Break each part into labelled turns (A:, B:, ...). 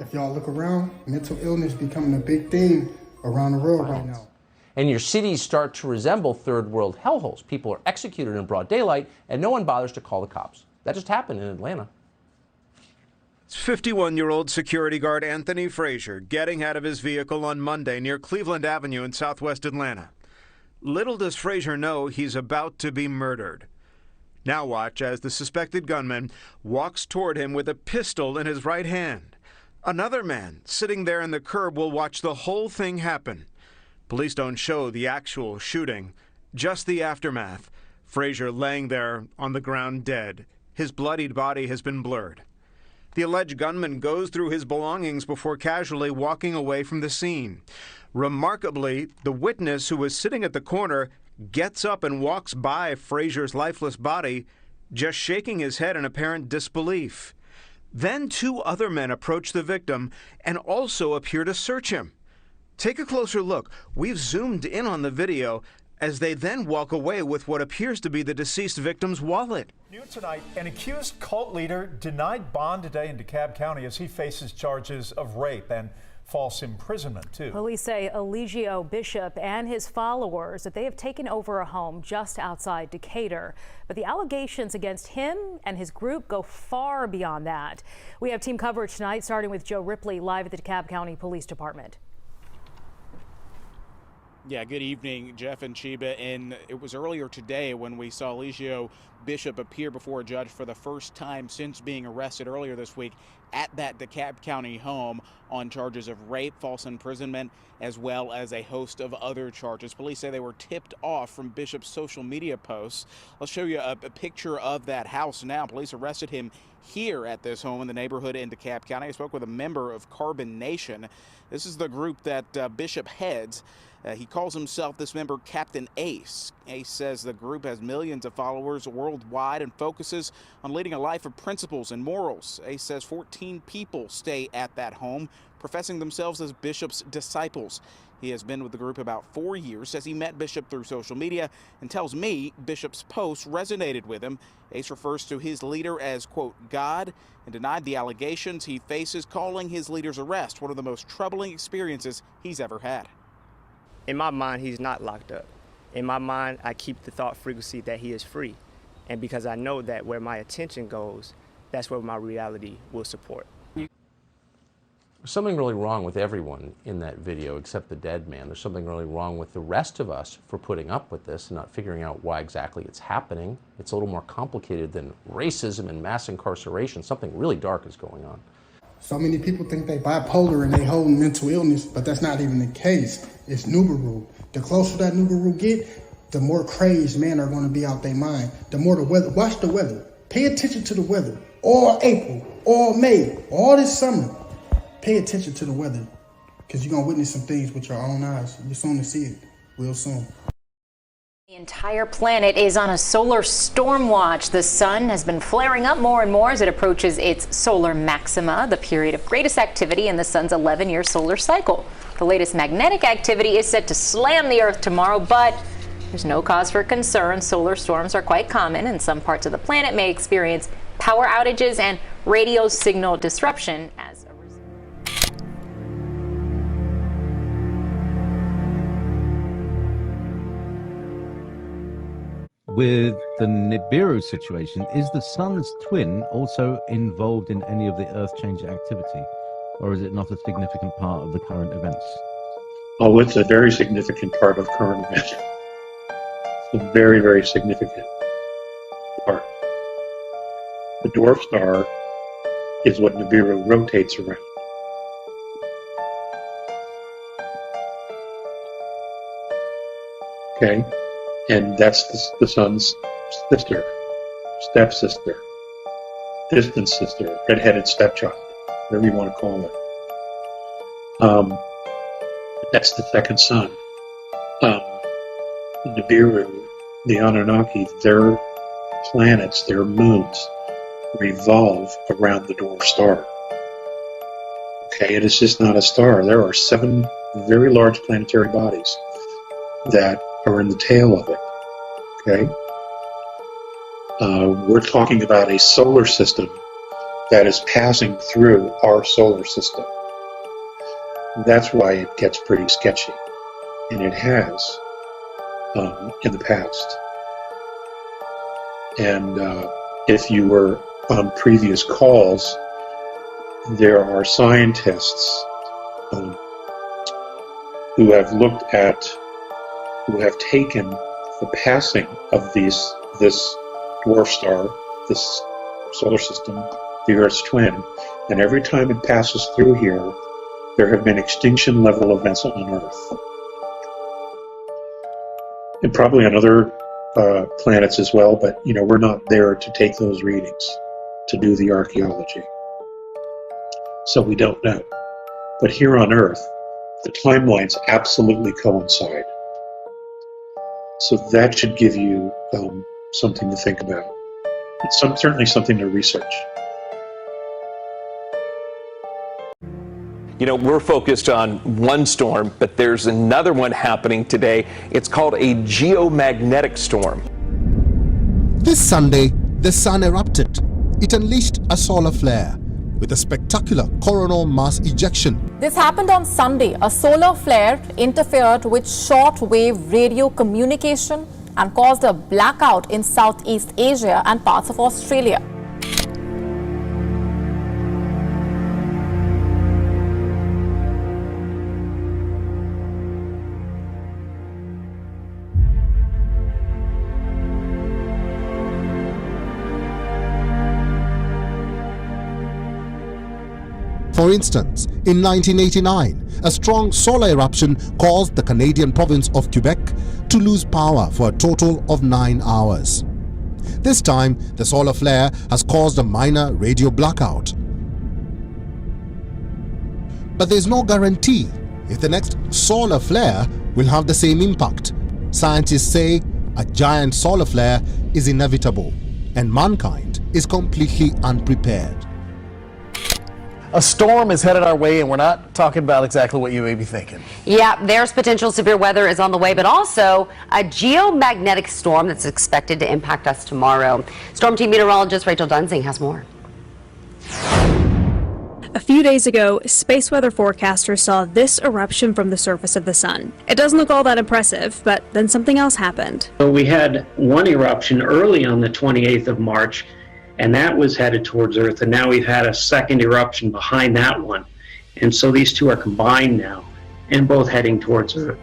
A: If y'all look around, mental illness becoming a big thing around the world right now.
B: And your cities start to resemble third world hellholes. People are executed in broad daylight, and no one bothers to call the cops. That just happened in Atlanta.
C: 51-year-old security guard Anthony Frazier getting out of his vehicle on Monday near Cleveland Avenue in southwest Atlanta. Little does Frazier know he's about to be murdered. Now watch as the suspected gunman walks toward him with a pistol in his right hand. Another man sitting there in the curb will watch the whole thing happen. Police don't show the actual shooting, just the aftermath. Frazier laying there on the ground dead. His bloodied body has been blurred. The alleged gunman goes through his belongings before casually walking away from the scene. Remarkably, the witness who was sitting at the corner gets up and walks by Frazier's lifeless body, just shaking his head in apparent disbelief. Then two other men approach the victim and also appear to search him. Take a closer look. We've zoomed in on the video as they then walk away with what appears to be the deceased victim's wallet.
D: New tonight, an accused cult leader denied bond today in DeKalb County as he faces charges of rape and false imprisonment, too.
E: Police say Eligio Bishop and his followers that they have taken over a home just outside Decatur. But the allegations against him and his group go far beyond that. We have team coverage tonight, starting with Joe Ripley live at the DeKalb County Police Department.
F: Yeah, good evening, Jeff and Chiba. And it was earlier today when we saw Eligio Bishop appear before a judge for the first time since being arrested earlier this week at that DeKalb County home on charges of rape, false imprisonment, as well as a host of other charges. Police say they were tipped off from Bishop's social media posts. I'll show you a picture of that house now. Police arrested him here at this home in the neighborhood in DeKalb County. I spoke with a member of Carbon Nation. This is the group that Bishop heads. He calls himself, this member, Captain Ace. Ace says the group has millions of followers worldwide and focuses on leading a life of principles and morals. Ace says 14 people stay at that home, professing themselves as Bishop's disciples. He has been with the group about 4 years, says he met Bishop through social media, and tells me Bishop's posts resonated with him. Ace refers to his leader as, quote, God, and denied the allegations he faces, calling his leader's arrest one of the most troubling experiences he's ever had.
G: In my mind, he's not locked up. In my mind, I keep the thought frequency that he is free. And because I know that where my attention goes, that's where my reality will support.
B: There's something really wrong with everyone in that video except the dead man. There's something really wrong with the rest of us for putting up with this and not figuring out why exactly it's happening. It's a little more complicated than racism and mass incarceration. Something really dark is going on.
A: So many people think they bipolar and they hold mental illness, but that's not even the case. It's Nibiru. The closer that Nibiru get, the more crazed men are going to be out their mind. The more the weather. Watch the weather. Pay attention to the weather. All April, all May, all this summer. Pay attention to the weather because you're going to witness some things with your own eyes. You're soon to see it real soon.
H: The entire planet is on a solar storm watch. The sun has been flaring up more and more as it approaches its solar maxima, the period of greatest activity in the sun's 11-year solar cycle. The latest magnetic activity is set to slam the Earth tomorrow, but there's no cause for concern. Solar storms are quite common, and some parts of the planet may experience power outages and radio signal disruption as a result.
I: With the Nibiru situation, is the sun's twin also involved in any of the Earth-changing activity, or is it not a significant part of the current events?
J: Oh, it's a very significant part of current events. It's a very, very significant part. The dwarf star is what Nibiru rotates around. Okay? And that's the sun's sister, stepsister, distant sister, redheaded stepchild, whatever you want to call it. That's the second sun. Nibiru, the Anunnaki, their planets, their moons, revolve around the dwarf star. Okay, and it's just not a star. There are 7 very large planetary bodies that are in the tail of it. Okay? We're talking about a solar system that is passing through our solar system. That's why it gets pretty sketchy, and it has in the past. And if you were on previous calls, there are scientists who have taken the passing of this dwarf star, this solar system, the Earth's twin, and every time it passes through here, there have been extinction level events on Earth. And probably on other planets as well, but we're not there to take those readings, to do the archaeology. So we don't know. But here on Earth, the timelines absolutely coincide. So that should give you something to think about. It's certainly something to research.
K: We're focused on one storm, but there's another one happening today. It's called a geomagnetic storm.
L: This Sunday, the sun erupted. It unleashed a solar flare with a spectacular coronal mass ejection.
M: This happened on Sunday. A solar flare interfered with short-wave radio communication and caused a blackout in Southeast Asia and parts of Australia.
L: For instance, in 1989, a strong solar eruption caused the Canadian province of Quebec to lose power for a total of 9 hours. This time, the solar flare has caused a minor radio blackout. But there's no guarantee if the next solar flare will have the same impact. Scientists say a giant solar flare is inevitable, and mankind is completely unprepared.
N: A storm is headed our way, and we're not talking about exactly what you may be thinking.
O: Yeah, there's potential severe weather is on the way, but also a geomagnetic storm that's expected to impact us tomorrow. Storm team meteorologist Rachel Dunsing has more.
P: A few days ago, space weather forecasters saw this eruption from the surface of the sun. It doesn't look all that impressive, but then something else happened.
Q: So we had one eruption early on the 28th of March, and that was headed towards Earth, and now we've had a second eruption behind that one. And so these two are combined now, and both heading towards Earth.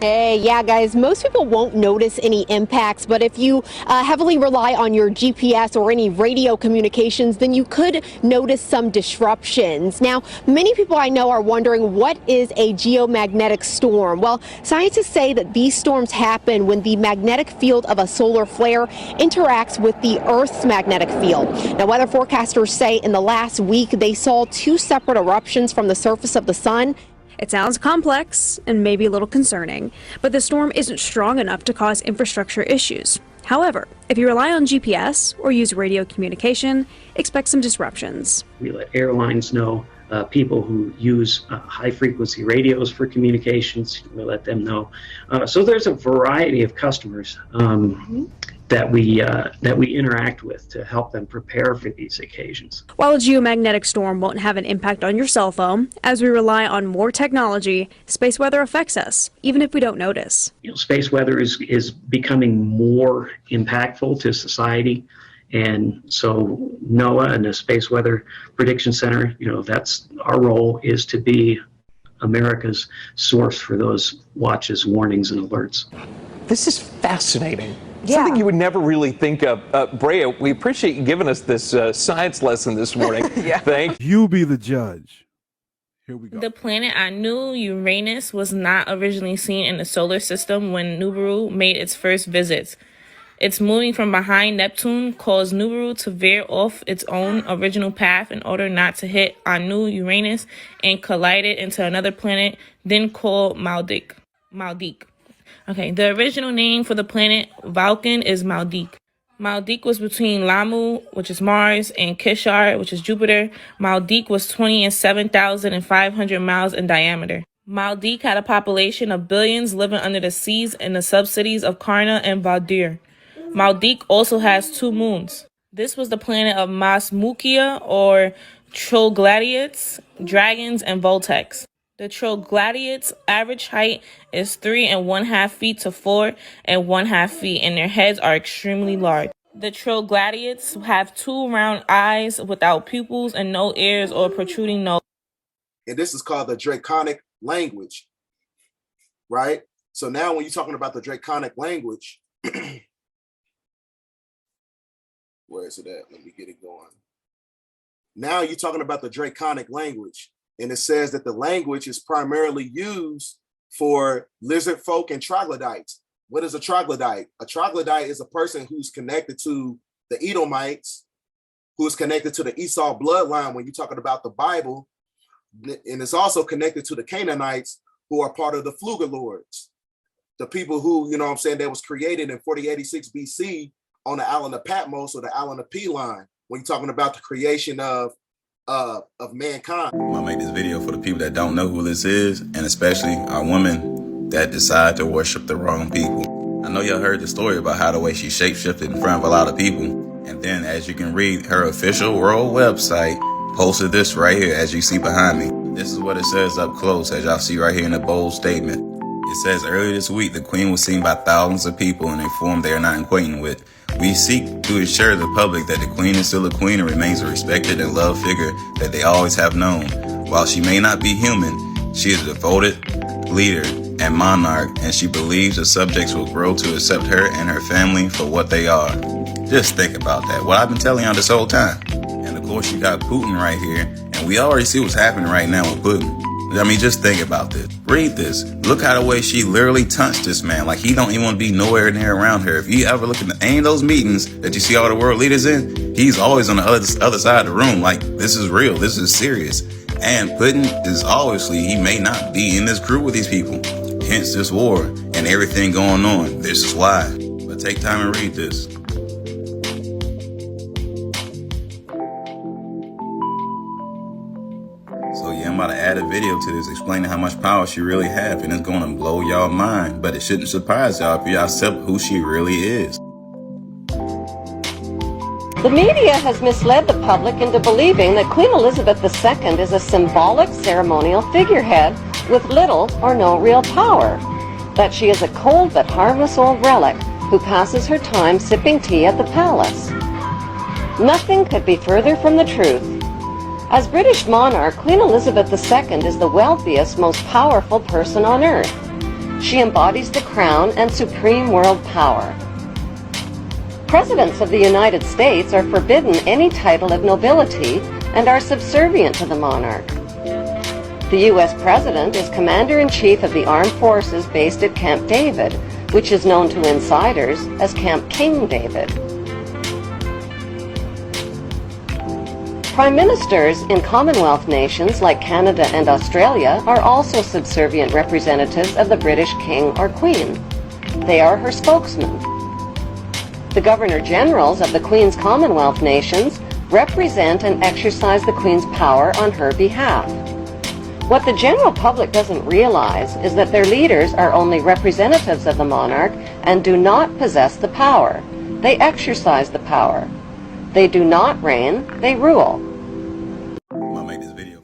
R: Hey, yeah, guys, most people won't notice any impacts, but if you heavily rely on your GPS or any radio communications, then you could notice some disruptions. Now, many people I know are wondering, what is a geomagnetic storm? Well, scientists say that these storms happen when the magnetic field of a solar flare interacts with the Earth's magnetic field. Now, weather forecasters say in the last week they saw 2 separate eruptions from the surface of the sun.
P: It sounds complex and maybe a little concerning, but the storm isn't strong enough to cause infrastructure issues. However, if you rely on GPS or use radio communication, expect some disruptions.
Q: We let airlines know, people who use high-frequency radios for communications, we let them know. So there's a variety of customers that we interact with to help them prepare for these occasions.
P: While a geomagnetic storm won't have an impact on your cell phone, as we rely on more technology, space weather affects us, even if we don't notice.
Q: Space weather is becoming more impactful to society. And so NOAA and the Space Weather Prediction Center, that's our role, is to be America's source for those watches, warnings, and alerts.
K: This is fascinating. Something you would never really think of. Brea, we appreciate you giving us this science lesson this morning. Thank you.
S: You be the judge. Here we go.
T: The planet Anu, Uranus, was not originally seen in the solar system when Nibiru made its first visits. Its moving from behind Neptune caused Nibiru to veer off its own original path in order not to hit Anu, Uranus, and collide it into another planet, then called Maldik. Okay, the original name for the planet Vulcan is Maldik. Maldik was between Lamu, which is Mars, and Kishar, which is Jupiter. Maldik was 20 and 7,500 miles in diameter. Maldik had a population of billions living under the seas in the subcities of Karna and Valdir. Maldik also has 2 moons. This was the planet of Masmukia, or troglodytes, dragons, and voltex. The troglodytes' average height is 3½ feet to 4½ feet, and their heads are extremely large. The troglodytes have 2 round eyes without pupils and no ears or protruding nose.
U: And this is called the Draconic language, right? So now when you're talking about the Draconic language, where is it at? Let me get it going. Now you're talking about the Draconic language, and it says that the language is primarily used for lizard folk and troglodytes. What is a troglodyte? A troglodyte is a person who's connected to the Edomites, who is connected to the Esau bloodline when you're talking about the Bible, and it's also connected to the Canaanites, who are part of the Fluga lords, the people who, you know what I'm saying, that was created in 4086 BC on the island of Patmos, or the island of P-line, when you're talking about the creation of mankind.
V: I'm gonna make this video for the people that don't know who this is, and especially our women that decide to worship the wrong people. I know y'all heard the story about how the way she shapeshifted in front of a lot of people, and then as you can read, her official world website posted this right here, as you see behind me. This is what it says up close, as y'all see right here in the bold statement. It says, earlier this week, the Queen was seen by thousands of people and informed they are not acquainted with. We seek to assure the public that the Queen is still a queen and remains a respected and loved figure that they always have known. While she may not be human, she is a devoted leader and monarch, and she believes the subjects will grow to accept her and her family for what they are. Just think about that, what I've been telling y'all this whole time. And of course you got Putin right here, and we already see what's happening right now with Putin. I mean, just think about this. Read this. Look how the way she literally touched this man. Like, he don't even want to be nowhere near around her. If you ever look at any of those meetings that you see all the world leaders in, he's always on the other side of the room. Like, this is real. This is serious. And Putin is obviously, he may not be in this group with these people. Hence this war and everything going on. This is why. But take time and read this. So yeah, I'm about to add a video to this explaining how much power she really has, and it's going to blow y'all mind. But it shouldn't surprise y'all if y'all accept who she really is.
W: The media has misled the public into believing that Queen Elizabeth II is a symbolic ceremonial figurehead with little or no real power. That she is a cold but harmless old relic who passes her time sipping tea at the palace. Nothing could be further from the truth. As British monarch, Queen Elizabeth II is the wealthiest, most powerful person on earth. She embodies the crown and supreme world power. Presidents of the United States are forbidden any title of nobility and are subservient to the monarch. The U.S. President is Commander-in-Chief of the Armed Forces based at Camp David, which is known to insiders as Camp King David. Prime ministers in Commonwealth nations like Canada and Australia are also subservient representatives of the British King or Queen. They are her spokesmen. The Governor-Generals of the Queen's Commonwealth nations represent and exercise the Queen's power on her behalf. What the general public doesn't realize is that their leaders are only representatives of the monarch and do not possess the power. They exercise the power. They do not reign, they rule.
V: I'm gonna make this video.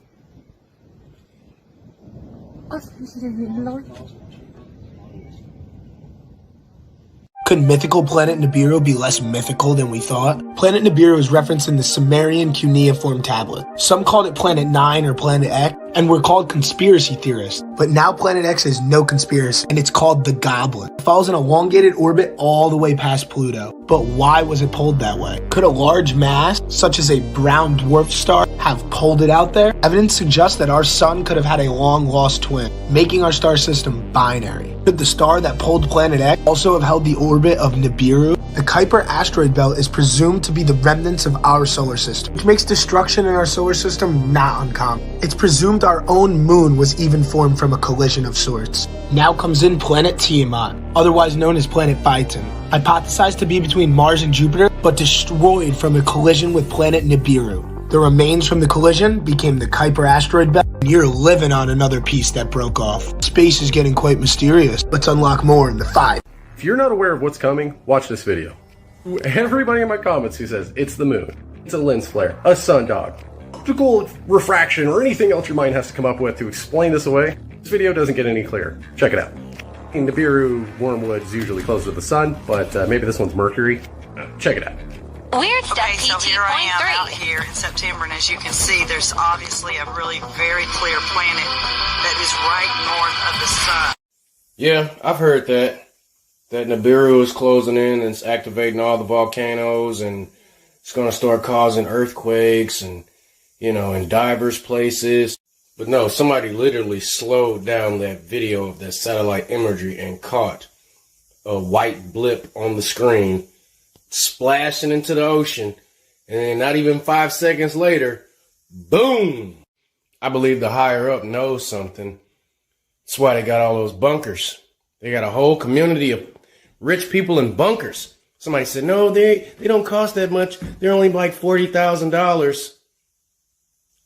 X: Could mythical planet Nibiru be less mythical than we thought? Planet Nibiru is referenced in the Sumerian cuneiform tablet. Some called it Planet 9 or Planet X, and were called conspiracy theorists. But now Planet X is no conspiracy, and it's called the Goblin. It follows an elongated orbit all the way past Pluto. But why was it pulled that way? Could a large mass, such as a brown dwarf star, have pulled it out there? Evidence suggests that our sun could have had a long-lost twin, making our star system binary. Could the star that pulled Planet X also have held the orbit of Nibiru? The Kuiper asteroid belt is presumed to be the remnants of our solar system, which makes destruction in our solar system not uncommon. It's presumed our own moon was even formed from a collision of sorts. Now comes in planet Tiamat, otherwise known as planet Phaeton, hypothesized to be between Mars and Jupiter, but destroyed from a collision with planet Nibiru. The remains from the collision became the Kuiper asteroid belt, and you're living on another piece that broke off. Space is getting quite mysterious. Let's unlock more in the 5.
Y: If you're not aware of what's coming, watch this video.
C: Everybody in my comments who says it's the moon, it's a lens flare, a sundog, optical refraction, or anything else your mind has to come up with to explain this away, this video doesn't get any clearer. Check it out. In Nibiru, wormwood is usually closer to the sun, but maybe this one's Mercury. Check it out.
D: Weird stuff. Okay, so here I am out here in September, and as you can see, there's obviously a really very clear planet that is right north of the sun.
E: Yeah, I've heard that Nibiru is closing in and it's activating all the volcanoes, and it's going to start causing earthquakes and, in diverse places. But no, somebody literally slowed down that video of that satellite imagery and caught a white blip on the screen splashing into the ocean, and then not even 5 seconds later, boom! I believe the higher up knows something. That's why they got all those bunkers. They got a whole community of rich people in bunkers. Somebody said, no, they don't cost that much. They're only like $40,000.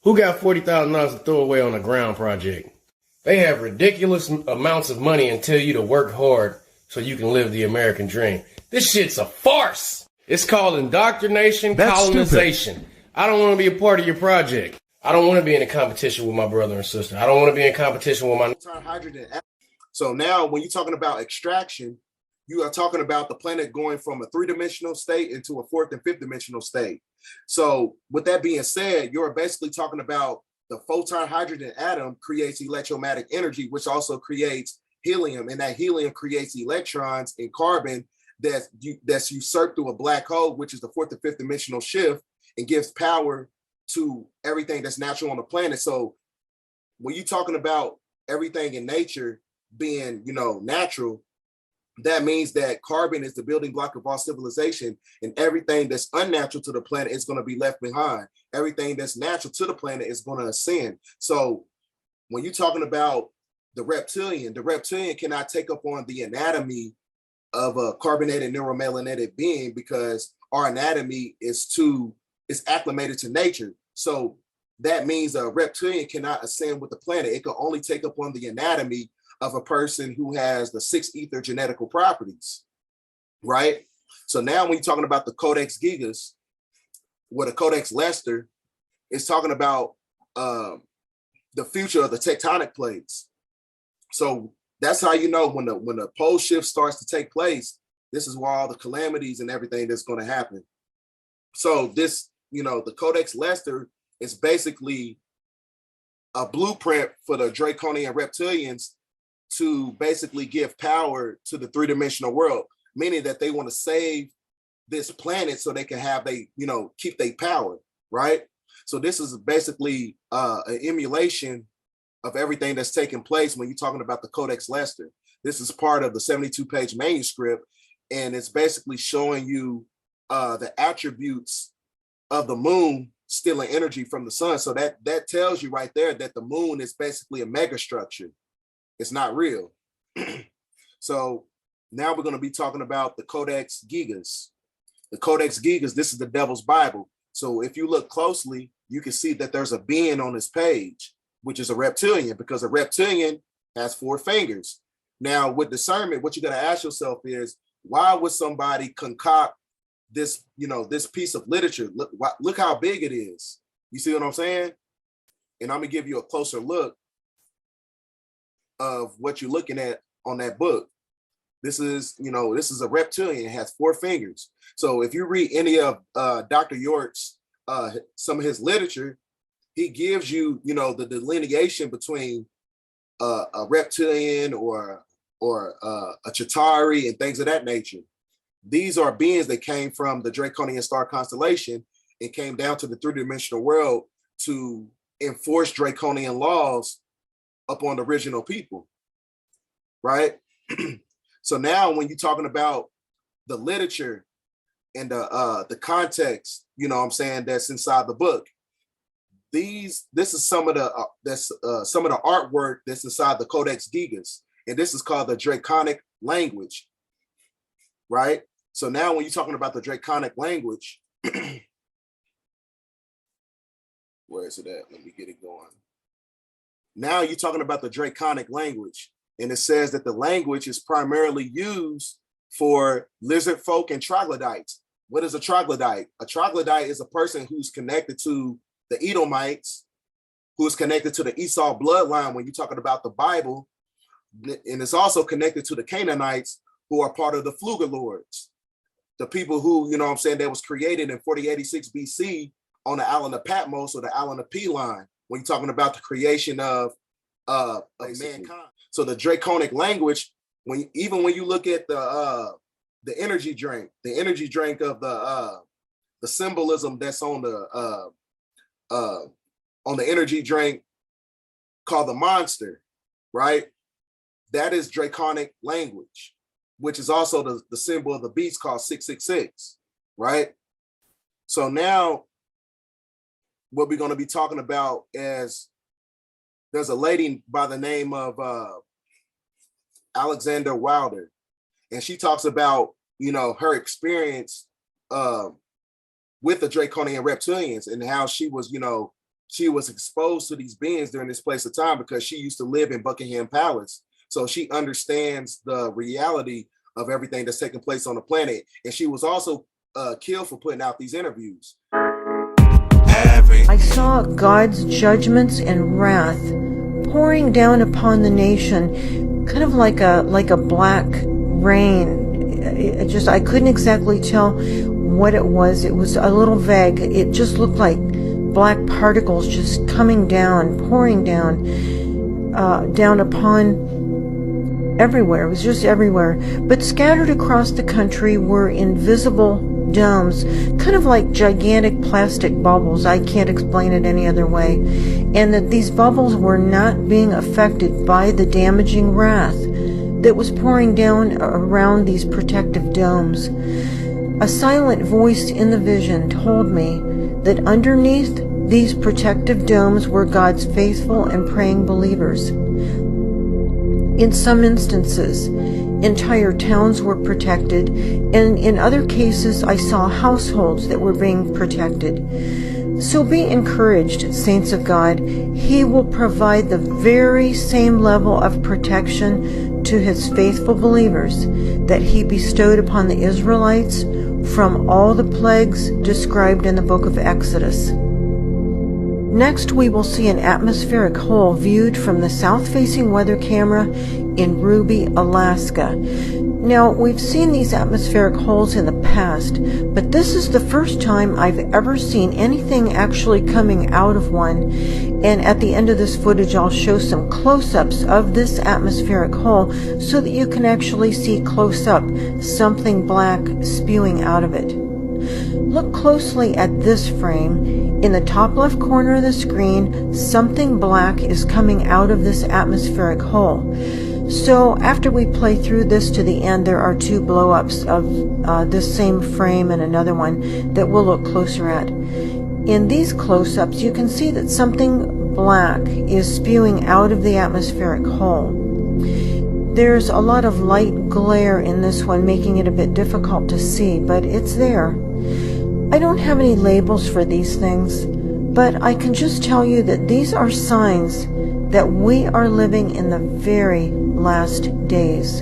E: Who got $40,000 to throw away on a ground project? They have ridiculous amounts of money and tell you to work hard so you can live the American dream. This shit's a farce. It's called indoctrination, colonization. Stupid. I don't want to be a part of your project. I don't want to be in a competition with my brother and sister. I don't want to be in competition with my...
U: hydrogen. So now when you're talking about extraction, you are talking about the planet going from a 3-dimensional state into a 4th and 5th dimensional state. So with that being said, you're basically talking about the photon hydrogen atom creates electromagnetic energy, which also creates helium, and that helium creates electrons and carbon that's usurped through a black hole, which is the 4th and 5th dimensional shift, and gives power to everything that's natural on the planet. So when you're talking about everything in nature being, natural, that means that carbon is the building block of all civilization, and everything that's unnatural to the planet is going to be left behind. Everything that's natural to the planet is going to ascend. So when you're talking about the reptilian cannot take up on the anatomy of a carbonated neuromelanated being, because our anatomy is acclimated to nature. So that means a reptilian cannot ascend with the planet. It can only take up on the anatomy of a person who has the 6 ether genetical properties, right? So now when you're talking about the Codex Gigas, or the Codex Leicester, it's talking about the future of the tectonic plates. So that's how you know when the pole shift starts to take place, this is where all the calamities and everything that's going to happen. So this, the Codex Leicester is basically a blueprint for the draconian reptilians to basically give power to the 3-dimensional world, meaning that they want to save this planet so they can have keep their power, right? So this is basically an emulation of everything that's taking place when you're talking about the Codex Leicester. This is part of the 72-page manuscript, and it's basically showing you the attributes of the moon stealing energy from the sun. So that tells you right there that the moon is basically a megastructure. It's not real. So now we're going to be talking about the Codex Gigas. The Codex Gigas, this is the Devil's Bible. So if you look closely, you can see that there's a being on this page, which is a reptilian, because a reptilian has 4 fingers. Now with discernment, what you got to ask yourself is, why would somebody concoct this, this piece of literature? Look how big it is. You see what I'm saying? And I'm gonna give you a closer look of what you're looking at on that book. This is a reptilian. It has 4 fingers. So if you read any of Dr. York's, some of his literature, he gives you, the delineation between a reptilian or a Chitauri and things of that nature. These are beings that came from the Draconian star constellation and came down to the 3-dimensional world to enforce Draconian laws upon the original people, right? So now when you're talking about the literature and the context, that's inside the book, this is some of the artwork that's inside the Codex Gigas, and this is called the Draconic language, right? So now when you're talking about the Draconic language, where is it at? Let me get it going. Now you're talking about the Draconic language, and it says that the language is primarily used for lizard folk and troglodytes. What is a troglodyte? A troglodyte is a person who's connected to the Edomites, who is connected to the Esau bloodline when you're talking about the Bible, and it's also connected to the Canaanites, who are part of the Fluga lords, the people who, you know what I'm saying, that was created in 4086 BC on the island of Patmos, or the island of P-line, when you're talking about the creation of mankind. So the draconic language, even when you look at the energy drink of the symbolism that's on the energy drink called the monster, right? That is draconic language, which is also the symbol of the beast called 666, right? So now what we're going to be talking about is there's a lady by the name of Alexander Wilder, and she talks about, you know, her experience with the draconian reptilians, and how she was, you know, she was exposed to these beings during this place of time because she used to live in Buckingham Palace. So she understands the reality of everything that's taking place on the planet. And she was also killed for putting out these interviews.
A: I saw God's judgments and wrath pouring down upon the nation, kind of like a black rain. I couldn't exactly tell what it was. It was a little vague. It just looked like black particles just coming down, pouring down, down upon everywhere. It was just everywhere. But scattered across the country were invisible domes, kind of like gigantic plastic bubbles. I can't explain it any other way. And that these bubbles were not being affected by the damaging wrath that was pouring down around these protective domes. A silent voice in the vision told me that underneath these protective domes were God's faithful and praying believers. In some instances, entire towns were protected, and in other cases, I saw households that were being protected. So be encouraged, saints of God. He will provide the very same level of protection to his faithful believers that he bestowed upon the Israelites from all the plagues described in the book of Exodus. Next, we will see an atmospheric hole viewed from the south-facing weather camera in Ruby, Alaska. Now, we've seen these atmospheric holes in the past, but this is the first time I've ever seen anything actually coming out of one. And at the end of this footage, I'll show some close-ups of this atmospheric hole so that you can actually see close up something black spewing out of it. Look closely at this frame. In the top left corner of the screen, something black is coming out of this atmospheric hole. So after we play through this to the end, there are two blow-ups of this same frame and another one that we'll look closer at. In these close-ups, you can see that something black is spewing out of the atmospheric hole. There's a lot of light glare in this one, making it a bit difficult to see, but it's there. I don't have any labels for these things, but I can just tell you that these are signs that we are living in the very last days.